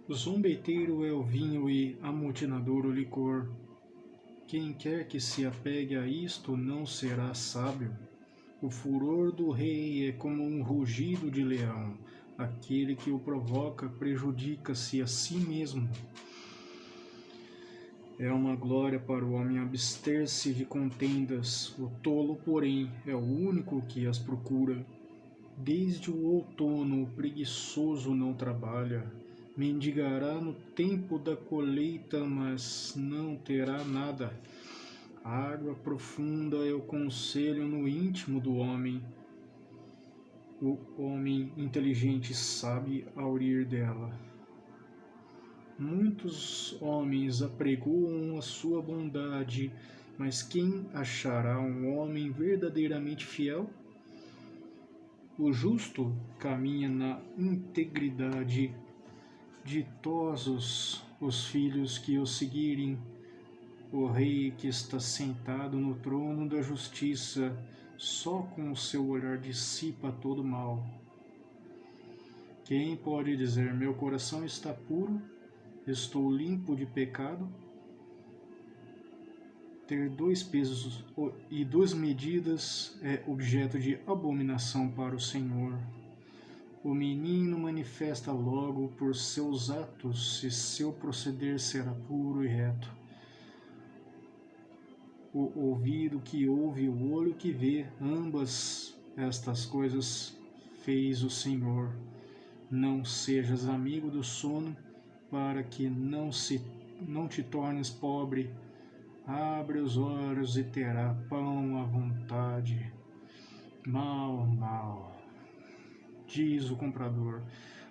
O zombeteiro é o vinho e amotinador o licor. Quem quer que se apegue a isto não será sábio. O furor do rei é como um rugido de leão. Aquele que o provoca prejudica-se a si mesmo. É uma glória para o homem abster-se de contendas. O tolo, porém, é o único que as procura. Desde o outono o preguiçoso não trabalha. Mendigará no tempo da colheita, mas não terá nada. A água profunda é o conselho no íntimo do homem. O homem inteligente sabe ao ir dela. Muitos homens apregoam a sua bondade, mas quem achará um homem verdadeiramente fiel? O justo caminha na integridade, ditosos os filhos que o seguirem. O rei que está sentado no trono da justiça, só com o seu olhar dissipa todo mal. Quem pode dizer, meu coração está puro, estou limpo de pecado? Ter 2 pesos e 2 medidas é objeto de abominação para o Senhor. O menino manifesta logo por seus atos se seu proceder será puro e reto. O ouvido que ouve, o olho que vê, ambas estas coisas fez o Senhor. Não sejas amigo do sono, para que não te tornes pobre. Abre os olhos e terá pão à vontade. Mal, diz o comprador,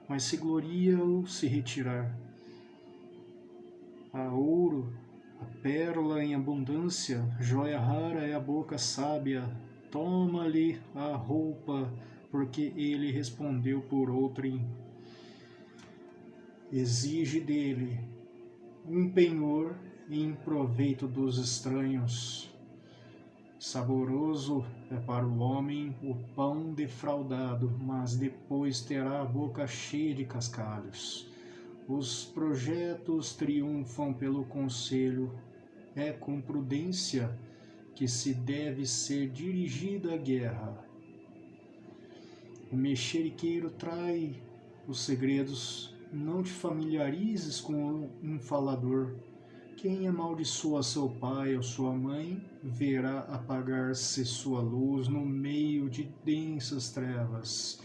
mas se gloria ao se retirar. Há ouro, a pérola em abundância, joia rara é a boca sábia. Toma-lhe a roupa, porque ele respondeu por outrem. Exige dele um penhor em proveito dos estranhos. Saboroso é para o homem o pão defraudado, mas depois terá a boca cheia de cascalhos. Os projetos triunfam pelo conselho. É com prudência que se deve ser dirigida a guerra. O mexeriqueiro trai os segredos. Não te familiarizes com um falador. Quem amaldiçoa seu pai ou sua mãe, verá apagar-se sua luz no meio de densas trevas.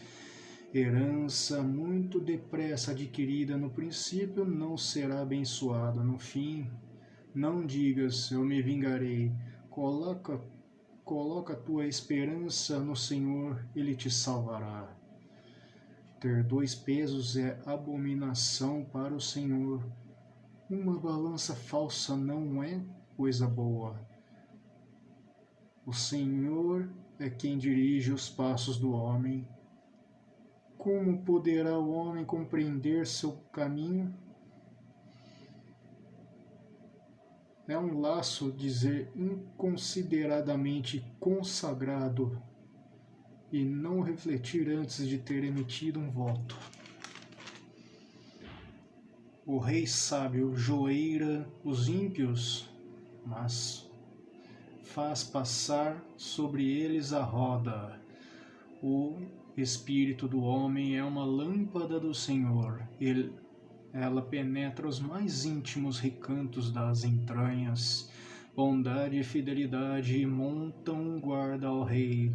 Herança muito depressa adquirida no princípio não será abençoada no fim. Não digas, eu me vingarei. Coloca tua esperança no Senhor, Ele te salvará. Ter 2 pesos é abominação para o Senhor. Uma balança falsa não é coisa boa. O Senhor é quem dirige os passos do homem. Como poderá o homem compreender seu caminho? É um laço dizer inconsideradamente consagrado e não refletir antes de ter emitido um voto. O rei sábio joeira os ímpios, mas faz passar sobre eles a roda. O espírito do homem é uma lâmpada do Senhor. Ela penetra os mais íntimos recantos das entranhas. Bondade e fidelidade montam guarda ao rei.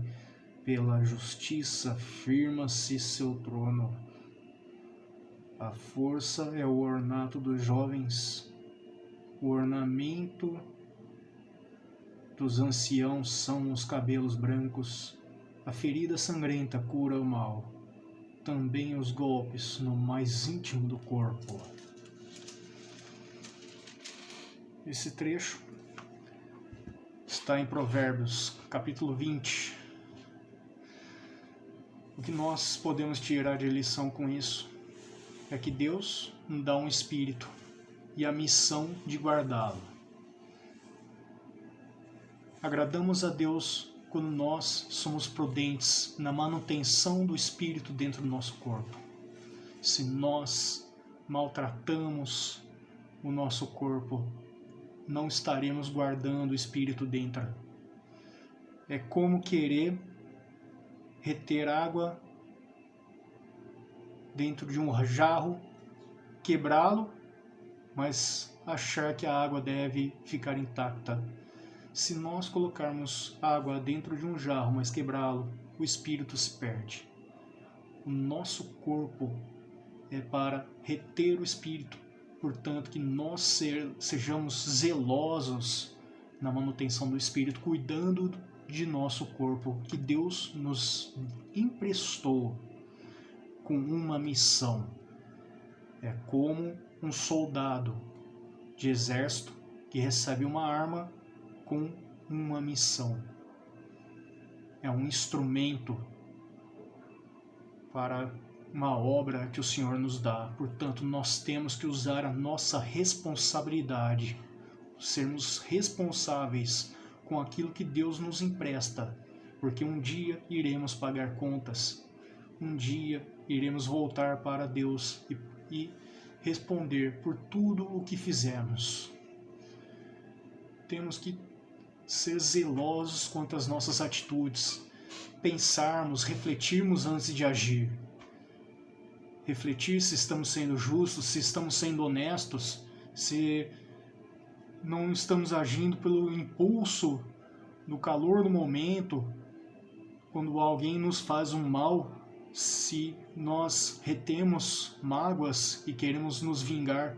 Pela justiça firma-se seu trono. A força é o ornato dos jovens. O ornamento dos anciãos são os cabelos brancos. A ferida sangrenta cura o mal. Também os golpes no mais íntimo do corpo. Esse trecho está em Provérbios, capítulo 20. O que nós podemos tirar de lição com isso é que Deus nos dá um espírito e a missão de guardá-lo. Agradamos a Deus quando nós somos prudentes na manutenção do espírito dentro do nosso corpo. Se nós maltratamos o nosso corpo, não estaremos guardando o espírito dentro. É como querer reter água dentro de um jarro, quebrá-lo, mas achar que a água deve ficar intacta. Se nós colocarmos água dentro de um jarro, mas quebrá-lo, o espírito se perde. O nosso corpo é para reter o espírito, portanto que nós sejamos zelosos na manutenção do espírito, cuidando de nosso corpo, que Deus nos emprestou com uma missão. É como um soldado de exército que recebe uma arma com uma missão. É um instrumento para uma obra que o Senhor nos dá. Portanto, nós temos que usar a nossa responsabilidade, sermos responsáveis com aquilo que Deus nos empresta, porque um dia iremos pagar contas, um dia iremos voltar para Deus e responder por tudo o que fizemos. Temos que ser zelosos quanto às nossas atitudes, pensarmos, refletirmos antes de agir. Refletir se estamos sendo justos, se estamos sendo honestos, se não estamos agindo pelo impulso, no calor do momento, quando alguém nos faz um mal, se nós retemos mágoas e queremos nos vingar.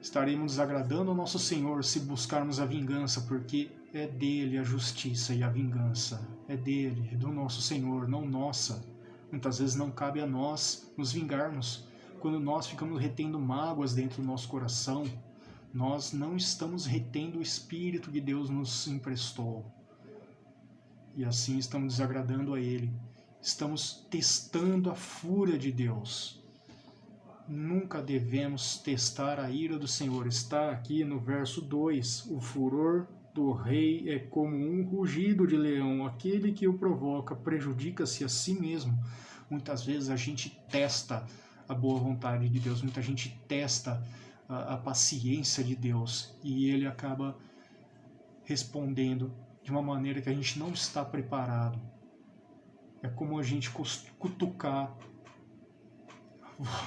Estaremos desagradando ao nosso Senhor se buscarmos a vingança, porque é dele a justiça e a vingança. É dele, do nosso Senhor, não nossa. Muitas vezes não cabe a nós nos vingarmos. Quando nós ficamos retendo mágoas dentro do nosso coração, nós não estamos retendo o Espírito que Deus nos emprestou. E assim estamos desagradando a Ele. Estamos testando a fúria de Deus. Nunca devemos testar a ira do Senhor. Está aqui no verso 2. O furor do rei é como um rugido de leão. Aquele que o provoca prejudica-se a si mesmo. Muitas vezes a gente testa a boa vontade de Deus. Muita gente testa a paciência de Deus. E Ele acaba respondendo de uma maneira que a gente não está preparado. É como a gente cutucar.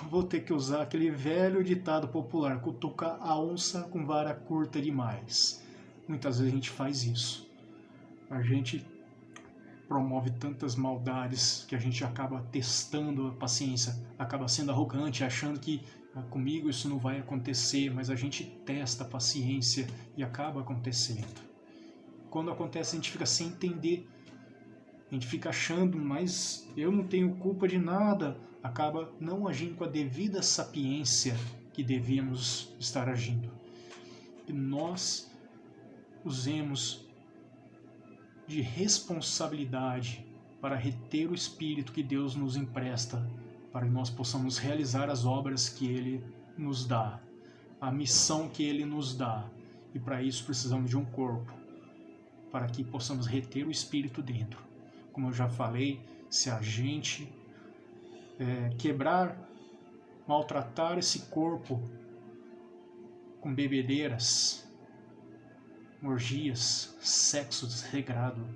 Vou ter que usar aquele velho ditado popular: cutucar a onça com vara curta demais. Muitas vezes a gente faz isso. A gente promove tantas maldades que a gente acaba testando a paciência, acaba sendo arrogante, achando que comigo isso não vai acontecer, mas a gente testa a paciência e acaba acontecendo. Quando acontece, a gente fica sem entender. A gente fica achando, mas eu não tenho culpa de nada. Acaba não agindo com a devida sapiência que devíamos estar agindo. E nós usemos de responsabilidade para reter o Espírito que Deus nos empresta, para que nós possamos realizar as obras que Ele nos dá, a missão que Ele nos dá. E para isso precisamos de um corpo, para que possamos reter o Espírito dentro. Como eu já falei, se a gente quebrar, maltratar esse corpo com bebedeiras, orgias, sexo desregrado,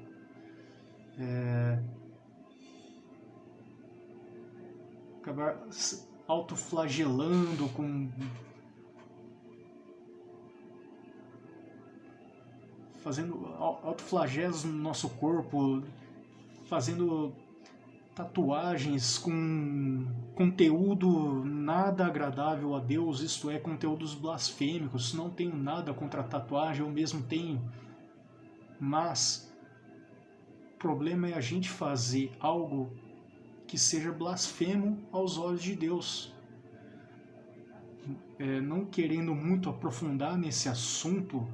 acabar autoflagelando fazendo autoflagelos no nosso corpo, fazendo tatuagens com conteúdo nada agradável a Deus, isto é, conteúdos blasfêmicos. Não tenho nada contra a tatuagem, eu mesmo tenho, mas o problema é a gente fazer algo que seja blasfemo aos olhos de Deus. Não querendo muito aprofundar nesse assunto,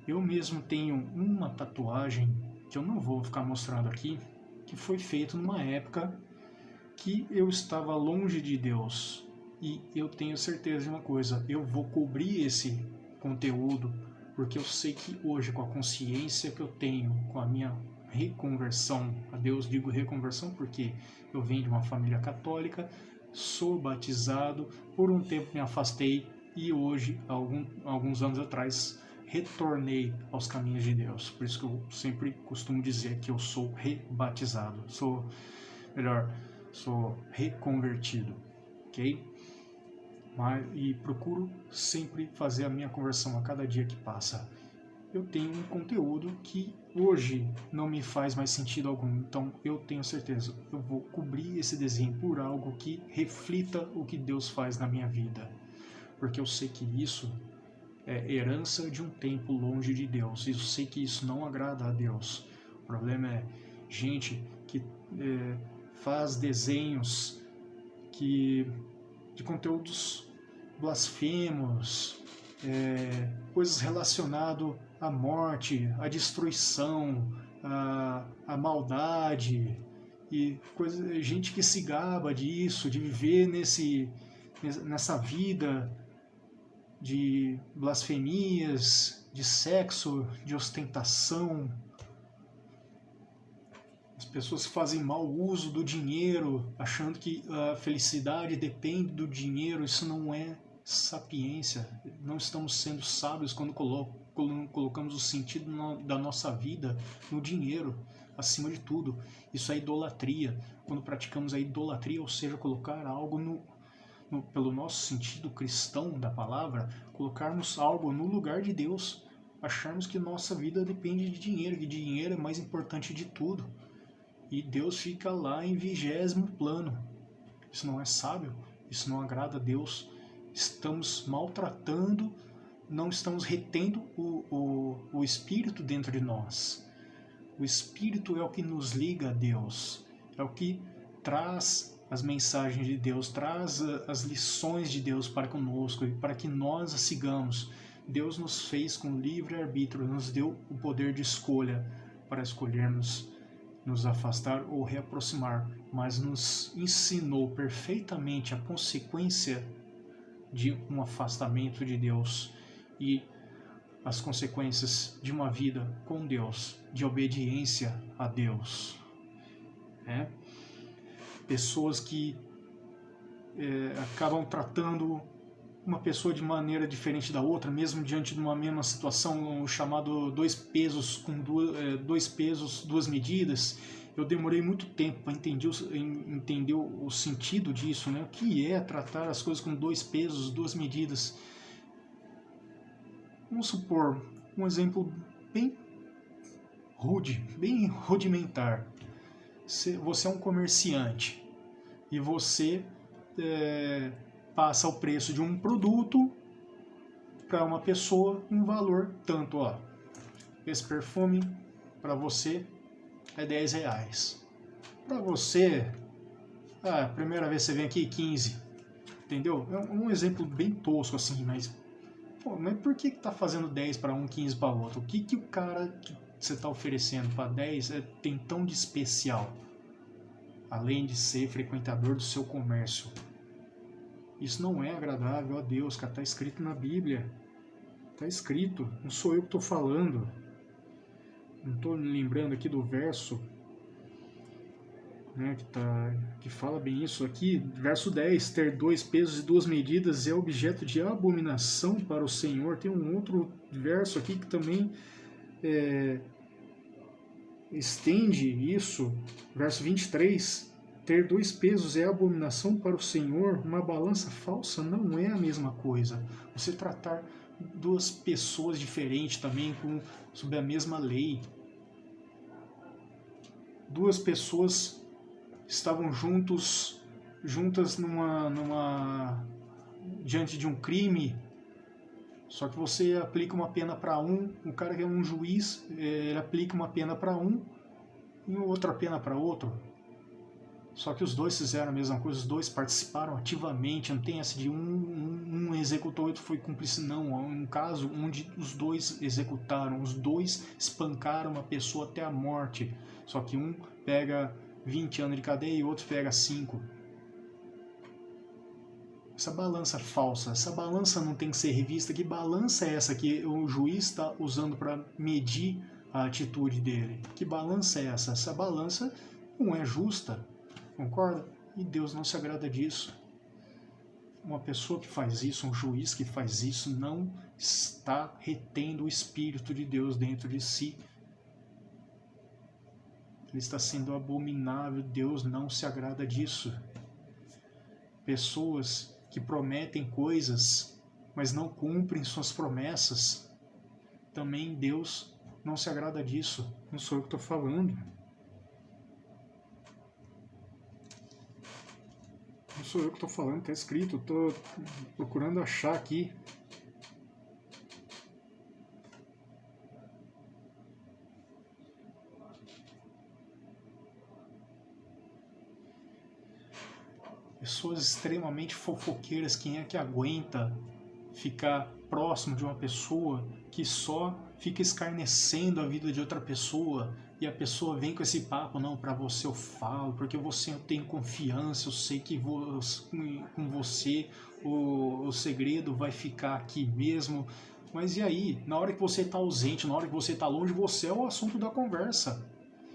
eu mesmo tenho uma tatuagem que eu não vou ficar mostrando aqui, que foi feito numa época que eu estava longe de Deus. E eu tenho certeza de uma coisa: eu vou cobrir esse conteúdo, porque eu sei que hoje, com a consciência que eu tenho, com a minha reconversão. A Deus digo reconversão porque eu venho de uma família católica, sou batizado, por um tempo me afastei e hoje, alguns anos atrás, retornei aos caminhos de Deus. Por isso que eu sempre costumo dizer que eu sou rebatizado, sou reconvertido, ok? E procuro sempre fazer a minha conversão a cada dia que passa. Eu tenho um conteúdo que hoje não me faz mais sentido algum, então eu tenho certeza, eu vou cobrir esse desenho por algo que reflita o que Deus faz na minha vida, porque eu sei que isso é herança de um tempo longe de Deus, e eu sei que isso não agrada a Deus. O problema é gente que faz desenhos de conteúdos blasfemos, coisas relacionadas à morte, à destruição, à maldade, e gente que se gaba disso, de viver nessa vida de blasfemias, de sexo, de ostentação. As pessoas fazem mau uso do dinheiro, achando que a felicidade depende do dinheiro. Isso não é sapiência. Não estamos sendo sábios quando colocamos o sentido da nossa vida no dinheiro, acima de tudo. Isso é idolatria. Quando praticamos a idolatria, ou seja, colocar algo pelo nosso sentido cristão da palavra, colocarmos algo no lugar de Deus, acharmos que nossa vida depende de dinheiro, que dinheiro é mais importante de tudo. E Deus fica lá em 20º plano. Isso não é sábio, isso não agrada a Deus. Estamos maltratando, não estamos retendo o Espírito dentro de nós. O Espírito é o que nos liga a Deus, é o que traz as mensagens de Deus, traz as lições de Deus para conosco e para que nós as sigamos. Deus nos fez com livre-arbítrio, nos deu o poder de escolha para escolhermos nos afastar ou reaproximar, mas nos ensinou perfeitamente a consequência de um afastamento de Deus e as consequências de uma vida com Deus, de obediência a Deus. Pessoas que acabam tratando uma pessoa de maneira diferente da outra, mesmo diante de uma mesma situação, o chamado dois pesos, duas medidas. Eu demorei muito tempo para entender o sentido disso, né? O que é tratar as coisas com dois pesos, duas medidas. Vamos supor um exemplo bem rude, bem rudimentar. Você é um comerciante e você passa o preço de um produto para uma pessoa um valor tanto, esse perfume para você é R$10. Para você, a primeira vez que você vem aqui, 15. Entendeu? É um exemplo bem tosco assim, mas por que tá fazendo 10 para um, 15 para outro? O que o cara que você está oferecendo para 10 tem tão de especial? Além de ser frequentador do seu comércio. Isso não é agradável a Deus, cara. Está escrito na Bíblia. Está escrito. Não sou eu que estou falando. Não estou me lembrando aqui do verso, né, que fala bem isso aqui. Verso 10. Ter dois pesos e duas medidas é objeto de abominação para o Senhor. Tem um outro verso aqui que também estende isso. Verso 23. Ter dois pesos é abominação para o Senhor, uma balança falsa não é a mesma coisa. Você tratar duas pessoas diferentes também sob a mesma lei. Duas pessoas estavam juntas diante de um crime, só que você aplica uma pena para um, o cara que é um juiz, ele aplica uma pena para um e outra pena para outro. Só que os dois fizeram a mesma coisa, os dois participaram ativamente, não tem essa de um executou e outro foi cúmplice, não. É um caso onde os dois executaram, os dois espancaram uma pessoa até a morte. Só que um pega 20 anos de cadeia e o outro pega 5. Essa balança falsa, essa balança não tem que ser revista. Que balança é essa que o juiz está usando para medir a atitude dele. Que balança é essa? Essa balança não é justa, concorda? E Deus não se agrada disso. Uma pessoa que faz isso, um juiz que faz isso, não está retendo o Espírito de Deus dentro de si. Ele está sendo abominável, Deus não se agrada disso. Pessoas que prometem coisas, mas não cumprem suas promessas, também Deus não se agrada disso. Não sou eu que estou falando. Não sou eu que estou falando, está escrito, estou procurando achar aqui. Pessoas extremamente fofoqueiras, quem é que aguenta ficar próximo de uma pessoa que só fica escarnecendo a vida de outra pessoa e a pessoa vem com esse papo, não, para você eu falo, porque você eu tenho confiança, eu sei que com você o segredo vai ficar aqui mesmo. Mas e aí, na hora que você está ausente, na hora que você está longe, você é o assunto da conversa.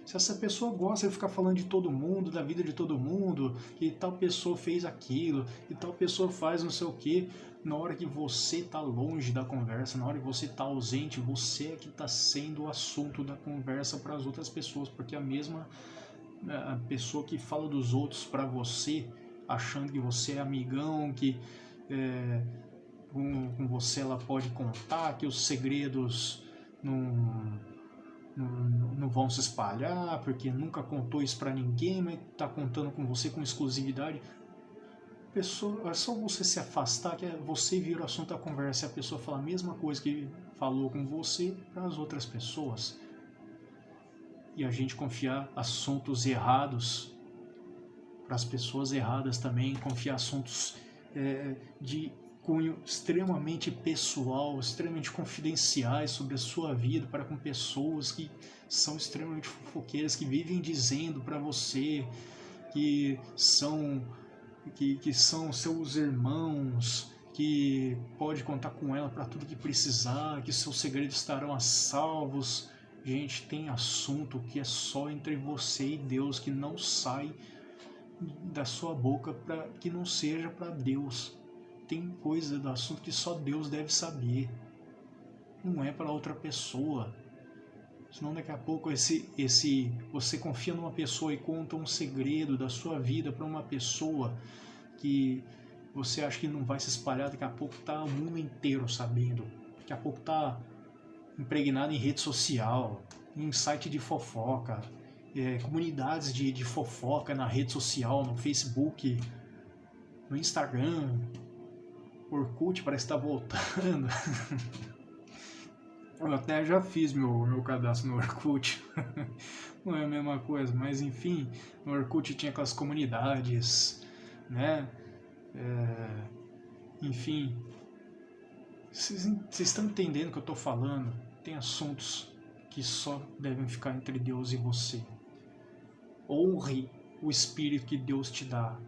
Se essa pessoa gosta de ficar falando de todo mundo, da vida de todo mundo, que tal pessoa fez aquilo, e tal pessoa faz não sei o que, na hora que você está longe da conversa, na hora que você está ausente, você é que está sendo o assunto da conversa para as outras pessoas, porque a pessoa que fala dos outros para você, achando que você é amigão, que com você ela pode contar, que os segredos não vão se espalhar, porque nunca contou isso para ninguém, mas está contando com você com exclusividade. Pessoa, é só você se afastar, que você vira o assunto da conversa e a pessoa fala a mesma coisa que falou com você para as outras pessoas. E a gente confiar assuntos errados para as pessoas erradas também, confiar assuntos de cunho extremamente pessoal, extremamente confidenciais sobre a sua vida para com pessoas que são extremamente fofoqueiras, que vivem dizendo para você que são seus irmãos, que pode contar com ela para tudo que precisar, que seus segredos estarão a salvos. Gente, tem assunto que é só entre você e Deus, que não sai da sua boca, que não seja para Deus. Tem coisa do assunto que só Deus deve saber, não é para outra pessoa. Senão daqui a pouco você confia numa pessoa e conta um segredo da sua vida para uma pessoa que você acha que não vai se espalhar, daqui a pouco tá o mundo inteiro sabendo, daqui a pouco tá impregnado em rede social, em site de fofoca, comunidades de fofoca na rede social, no Facebook, no Instagram. Orkut parece que tá voltando. Eu até já fiz meu cadastro no Orkut. Não é a mesma coisa, mas enfim, no Orkut tinha aquelas comunidades, né? Enfim, vocês estão entendendo o que eu tô falando? Tem assuntos que só devem ficar entre Deus e você. Honre o Espírito que Deus te dá.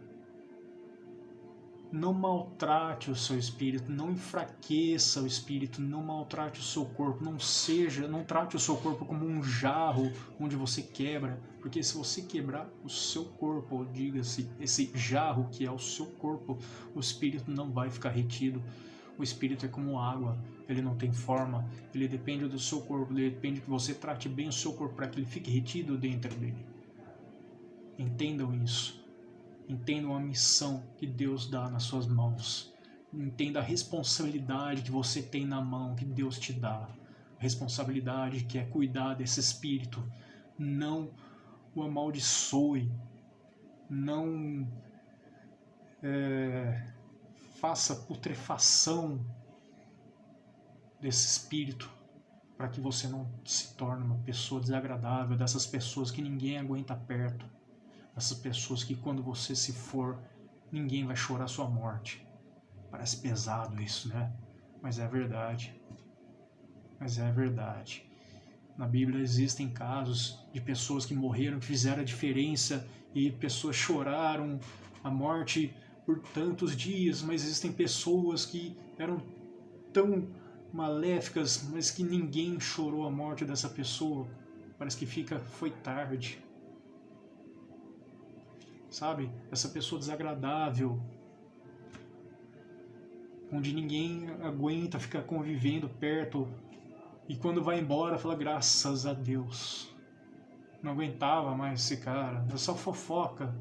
Não maltrate o seu espírito, não enfraqueça o espírito, não maltrate o seu corpo, não trate o seu corpo como um jarro onde você quebra, porque se você quebrar o seu corpo, ou diga-se, esse jarro que é o seu corpo, o espírito não vai ficar retido. O espírito é como água, ele não tem forma, ele depende do seu corpo, ele depende que você trate bem o seu corpo para que ele fique retido dentro dele. Entendam isso. Entendam a missão que Deus dá nas suas mãos. Entenda a responsabilidade que você tem na mão, que Deus te dá. A responsabilidade que é cuidar desse espírito. Não o amaldiçoe. Não faça putrefação desse espírito para que você não se torne uma pessoa desagradável, dessas pessoas que ninguém aguenta perto. Essas pessoas que quando você se for, ninguém vai chorar sua morte. Parece pesado isso, né? Mas é verdade. Mas é verdade. Na Bíblia existem casos de pessoas que morreram, que fizeram a diferença e pessoas choraram a morte por tantos dias, mas existem pessoas que eram tão maléficas, mas que ninguém chorou a morte dessa pessoa. Parece que foi tarde. Sabe? Essa pessoa desagradável, onde ninguém aguenta ficar convivendo perto, e quando vai embora fala graças a Deus. Não aguentava mais esse cara, é só fofoca.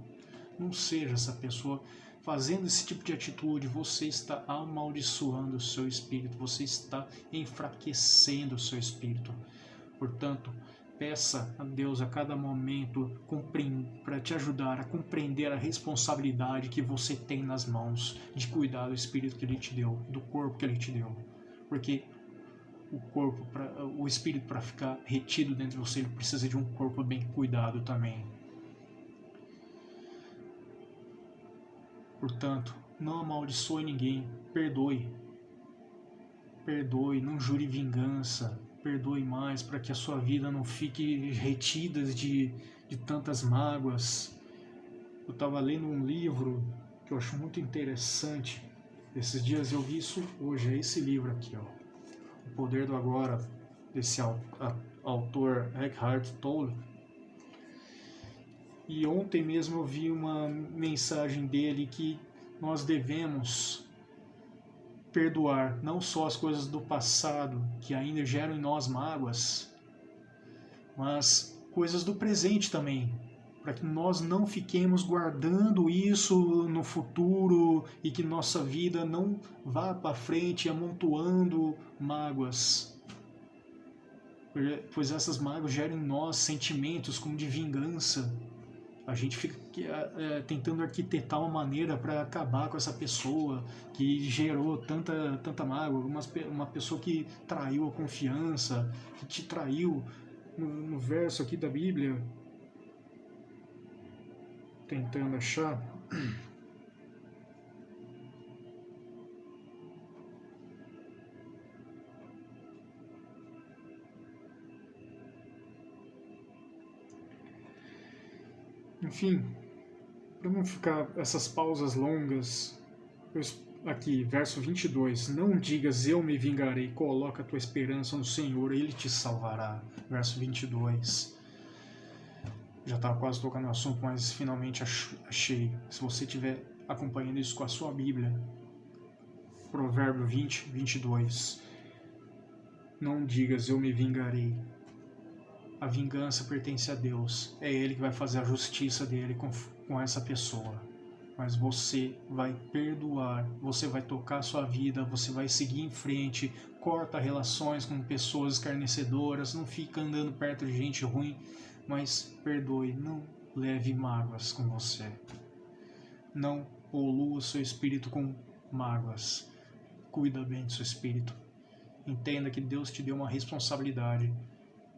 Não seja essa pessoa. Fazendo esse tipo de atitude, você está amaldiçoando o seu espírito, você está enfraquecendo o seu espírito. Portanto, peça a Deus a cada momento para te ajudar a compreender a responsabilidade que você tem nas mãos de cuidar do espírito que Ele te deu, do corpo que Ele te deu. Porque o espírito, para ficar retido dentro de você, ele precisa de um corpo bem cuidado também. Portanto, não amaldiçoe ninguém, perdoe. Perdoe, não jure vingança, perdoe mais para que a sua vida não fique retida de tantas mágoas. Eu estava lendo um livro que eu acho muito interessante. Esses dias eu vi isso hoje, é esse livro aqui, ó, O Poder do Agora, desse autor Eckhart Tolle. E ontem mesmo eu vi uma mensagem dele que nós devemos perdoar não só as coisas do passado que ainda geram em nós mágoas, mas coisas do presente também, para que nós não fiquemos guardando isso no futuro e que nossa vida não vá para frente amontoando mágoas. Pois essas mágoas geram em nós sentimentos como de vingança. A gente fica tentando arquitetar uma maneira para acabar com essa pessoa que gerou tanta mágoa, uma pessoa que traiu a confiança, que te traiu. No verso aqui da Bíblia, tentando achar, enfim, para não ficar essas pausas longas, aqui, verso 22, não digas eu me vingarei, coloca a tua esperança no Senhor, Ele te salvará. Verso 22. Já estava quase tocando no assunto, mas finalmente achei. Se você estiver acompanhando isso com a sua Bíblia, Provérbio 20, 22. Não digas eu me vingarei. A vingança pertence a Deus. É Ele que vai fazer a justiça dele com essa pessoa. Mas você vai perdoar, você vai tocar a sua vida, você vai seguir em frente, corta relações com pessoas escarnecedoras, não fica andando perto de gente ruim, mas perdoe, não leve mágoas com você. Não polua o seu espírito com mágoas. Cuida bem do seu espírito. Entenda que Deus te deu uma responsabilidade,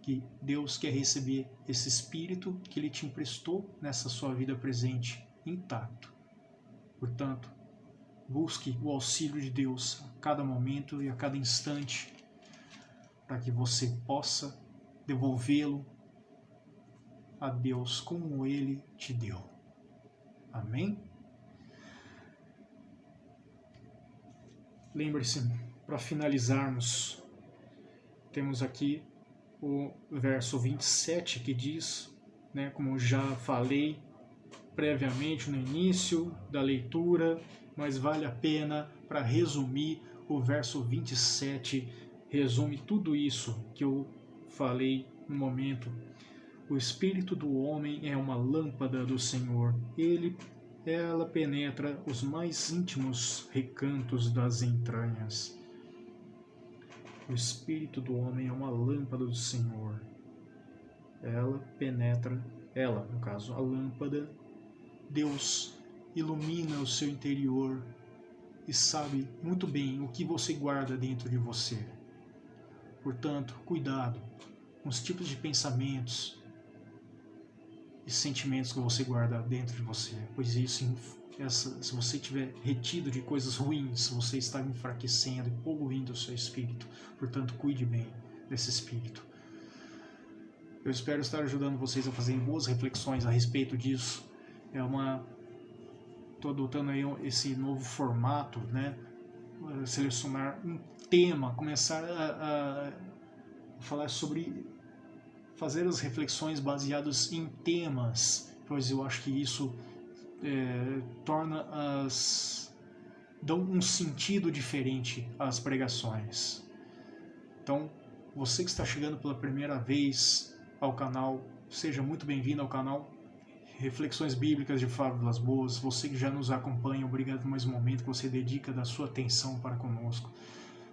que Deus quer receber esse espírito que Ele te emprestou nessa sua vida presente, intacto. Portanto, busque o auxílio de Deus a cada momento e a cada instante, para que você possa devolvê-lo a Deus como Ele te deu. Amém? Lembre-se, para finalizarmos, temos aqui o verso 27 que diz, como já falei previamente no início da leitura, mas vale a pena para resumir. O verso 27 resume tudo isso que eu falei no momento. O espírito do homem é uma lâmpada do Senhor. Ela penetra os mais íntimos recantos das entranhas. O espírito do homem é uma lâmpada do Senhor. No caso, a lâmpada, Deus ilumina o seu interior e sabe muito bem o que você guarda dentro de você. Portanto, cuidado com os tipos de pensamentos e sentimentos que você guarda dentro de você, pois isso, se você estiver retido de coisas ruins, você está enfraquecendo e poluindo o seu espírito. Portanto, cuide bem desse espírito. Eu espero estar ajudando vocês a fazerem boas reflexões a respeito disso. Estou adotando aí esse novo formato, selecionar um tema, começar a falar sobre, fazer as reflexões baseadas em temas, pois eu acho que isso dão um sentido diferente às pregações. Então, você que está chegando pela primeira vez ao canal, seja muito bem-vindo ao canal Reflexões Bíblicas de Flávio Vilas Boas. Você que já nos acompanha, obrigado por mais um momento que você dedica da sua atenção para conosco.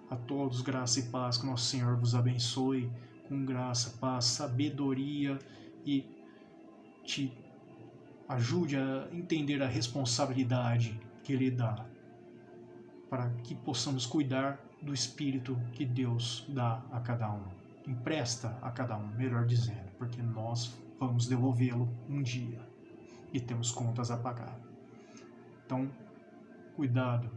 A todos, graça e paz, que nosso Senhor vos abençoe com graça, paz, sabedoria e te ajude a entender a responsabilidade que Ele dá, para que possamos cuidar do Espírito que Deus dá a cada um, empresta a cada um, melhor dizendo, porque nós vamos devolvê-lo um dia e temos contas a pagar. Então, cuidado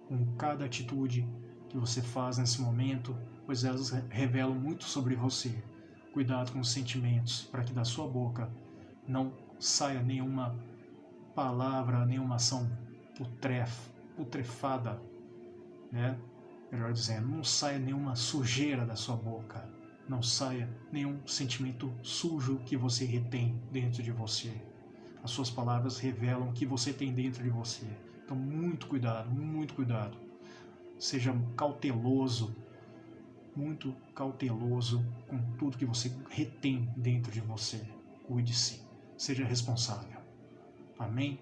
com cada atitude que você faz nesse momento, pois elas revelam muito sobre você. Cuidado com os sentimentos, para que da sua boca não saia nenhuma palavra, nenhuma ação putrefada, né? Melhor dizendo, não saia nenhuma sujeira da sua boca, não saia nenhum sentimento sujo que você retém dentro de você. As suas palavras revelam o que você tem dentro de você. Então, muito cuidado, muito cuidado. Seja cauteloso, muito cauteloso com tudo que você retém dentro de você. Cuide-se, seja responsável. Amém?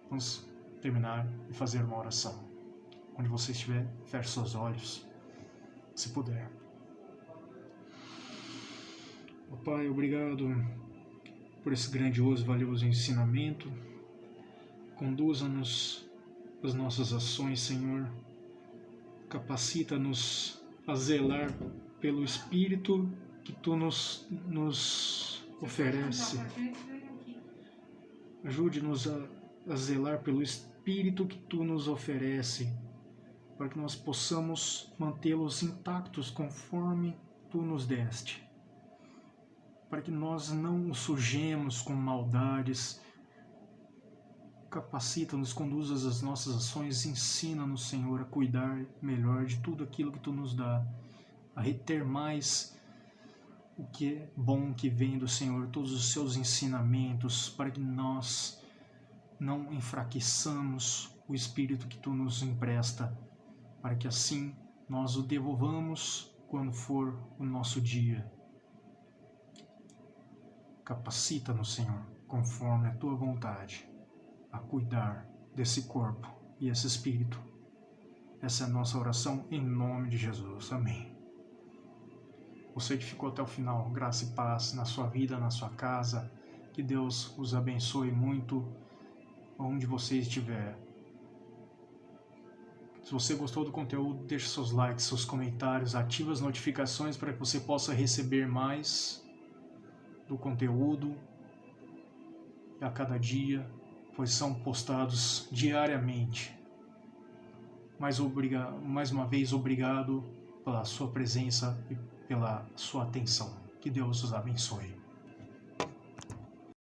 Vamos terminar e fazer uma oração. Onde você estiver, feche seus olhos, se puder. Pai, obrigado por esse grandioso e valioso ensinamento. Conduza-nos as nossas ações, Senhor. Capacita-nos a zelar pelo Espírito que Tu nos oferece. Ajude-nos a zelar pelo Espírito que Tu nos oferece, para que nós possamos mantê-los intactos conforme Tu nos deste, para que nós não os sujemos com maldades. Capacita-nos, conduza as nossas ações, ensina-nos, Senhor, a cuidar melhor de tudo aquilo que Tu nos dá, a reter mais o que é bom que vem do Senhor, todos os Seus ensinamentos, para que nós não enfraqueçamos o Espírito que Tu nos empresta, para que assim nós o devolvamos quando for o nosso dia. Capacita-nos, Senhor, conforme a Tua vontade, a cuidar desse corpo e esse espírito. Essa é a nossa oração em nome de Jesus. Amém. Você que ficou até o final, graça e paz na sua vida, na sua casa. Que Deus os abençoe muito onde você estiver. Se você gostou do conteúdo, deixe seus likes, seus comentários, ative as notificações para que você possa receber mais do conteúdo a cada dia, pois são postados diariamente. Mais uma vez, obrigado pela sua presença e pela sua atenção. Que Deus os abençoe.